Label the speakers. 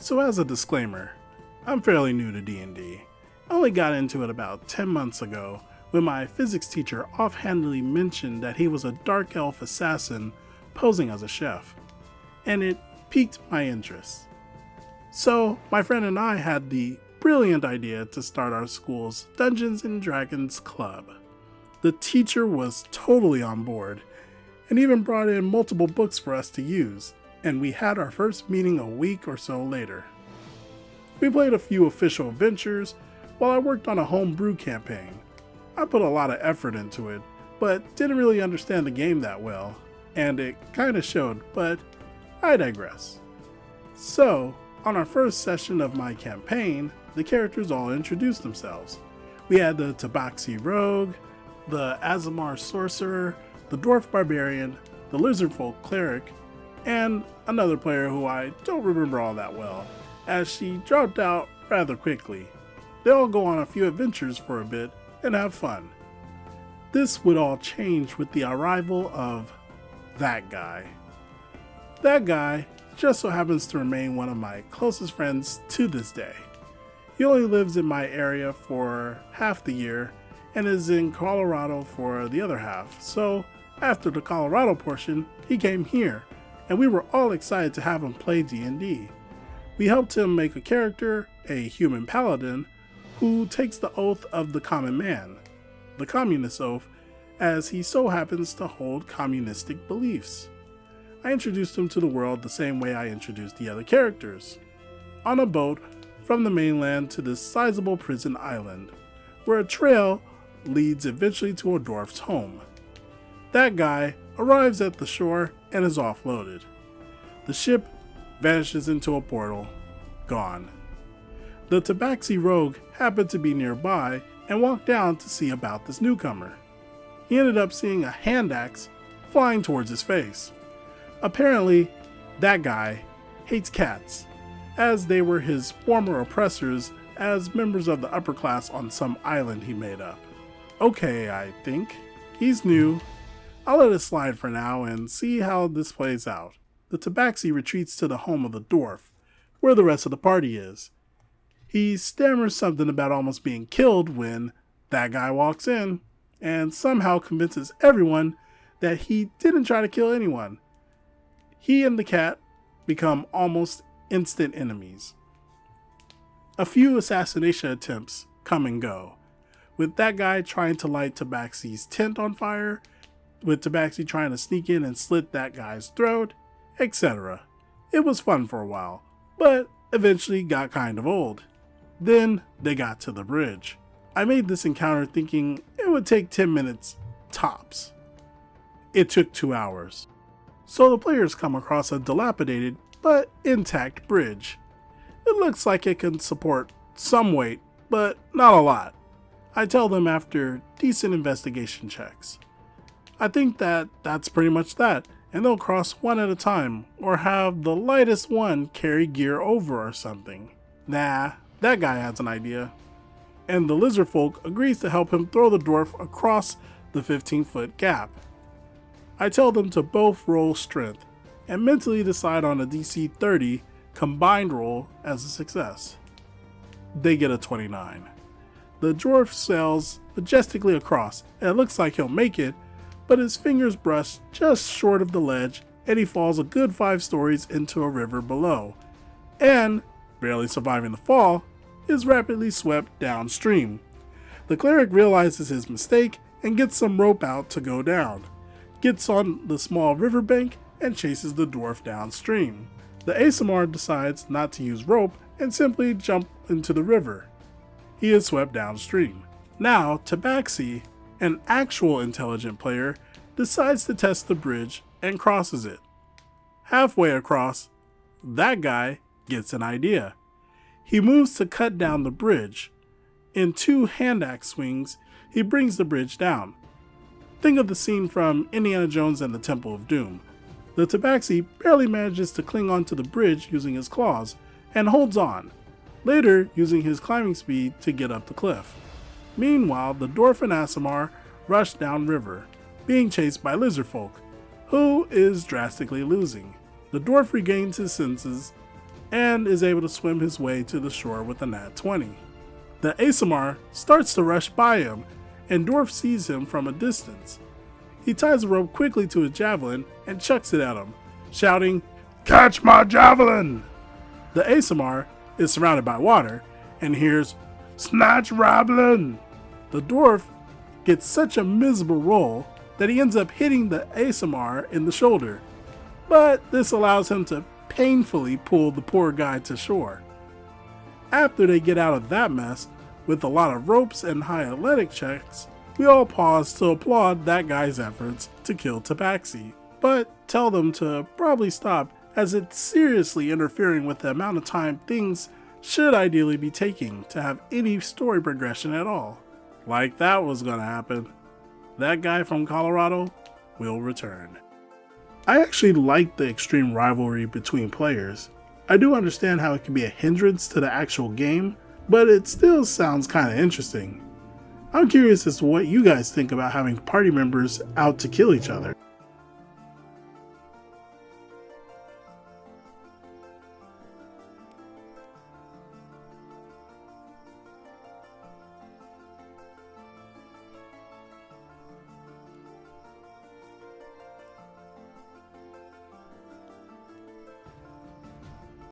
Speaker 1: So as a disclaimer, I'm fairly new to D&D. I only got into it about 10 months ago when my physics teacher offhandedly mentioned that he was a dark elf assassin posing as a chef, and it piqued my interest. So my friend and I had the brilliant idea to start our school's Dungeons & Dragons club. The teacher was totally on board and even brought in multiple books for us to use, and we had our first meeting a week or so later. We played a few official adventures while I worked on a homebrew campaign. I put a lot of effort into it, but didn't really understand the game that well, and it kinda showed, but I digress. So, on our first session of my campaign, the characters all introduced themselves. We had the Tabaxi Rogue, the Aasimar Sorcerer, the Dwarf Barbarian, the Lizardfolk Cleric, and another player who I don't remember all that well, as she dropped out rather quickly. They all go on a few adventures for a bit and have fun. This would all change with the arrival of that guy. That guy just so happens to remain one of my closest friends to this day. He only lives in my area for half the year and is in Colorado for the other half, so after the Colorado portion, he came here, and we were all excited to have him play D&D. We helped him make a character, a human paladin, who takes the oath of the common man, the communist oath, as he so happens to hold communistic beliefs. I introduced him to the world the same way I introduced the other characters, on a boat from the mainland to this sizable prison island, where a trail leads eventually to a dwarf's home. That guy arrives at the shore and is offloaded. The ship vanishes into a portal, gone. The Tabaxi Rogue happened to be nearby and walked down to see about this newcomer. He ended up seeing a hand axe flying towards his face. Apparently, that guy hates cats, as they were his former oppressors as members of the upper class on some island he made up. Okay, I think. He's new. I'll let it slide for now and see how this plays out. The Tabaxi retreats to the home of the dwarf, where the rest of the party is. He stammers something about almost being killed when that guy walks in, and somehow convinces everyone that he didn't try to kill anyone. He and the cat become almost instant enemies. A few assassination attempts come and go, with that guy trying to light Tabaxi's tent on fire, with Tabaxi trying to sneak in and slit that guy's throat, etc. It was fun for a while, but eventually got kind of old. Then they got to the bridge. I made this encounter thinking it would take 10 minutes tops. It took 2 hours. So the players come across a dilapidated but intact bridge. It looks like it can support some weight, but not a lot. I tell them after decent investigation checks. I think that's pretty much that, and they'll cross one at a time, or have the lightest one carry gear over or something. Nah, that guy has an idea. And the lizard folk agrees to help him throw the dwarf across the 15-foot gap. I tell them to both roll strength, and mentally decide on a DC 30 combined roll as a success. They get a 29. The dwarf sails majestically across, and it looks like he'll make it, but his fingers brush just short of the ledge, and he falls a good 5 stories into a river below, and, barely surviving the fall, is rapidly swept downstream. The cleric realizes his mistake and gets some rope out to go down, gets on the small riverbank, and chases the dwarf downstream. The Aasimar decides not to use rope and simply jump into the river. He is swept downstream. Now, Tabaxi, an actual intelligent player, decides to test the bridge and crosses it. Halfway across, that guy gets an idea. He moves to cut down the bridge. In 2 hand axe swings, he brings the bridge down. Think of the scene from Indiana Jones and the Temple of Doom. The Tabaxi barely manages to cling onto the bridge using his claws, and holds on, later using his climbing speed to get up the cliff. Meanwhile, the dwarf and Aasimar rush downriver, being chased by lizardfolk, who is drastically losing. The dwarf regains his senses, and is able to swim his way to the shore with a nat 20. The Aasimar starts to rush by him, and Dwarf sees him from a distance. He ties the rope quickly to his javelin and chucks it at him, shouting, "Catch my javelin!" The Aasimar is surrounded by water and hears, "Snatch Rablin!" The Dwarf gets such a miserable roll that he ends up hitting the Aasimar in the shoulder, but this allows him to painfully pull the poor guy to shore. After they get out of that mess, with a lot of ropes and high athletic checks, we all pause to applaud that guy's efforts to kill Tabaxi, but tell them to probably stop, as it's seriously interfering with the amount of time things should ideally be taking to have any story progression at all. Like that was gonna happen. That guy from Colorado will return. I actually like the extreme rivalry between players. I do understand how it can be a hindrance to the actual game, but it still sounds kinda interesting. I'm curious as to what you guys think about having party members out to kill each other.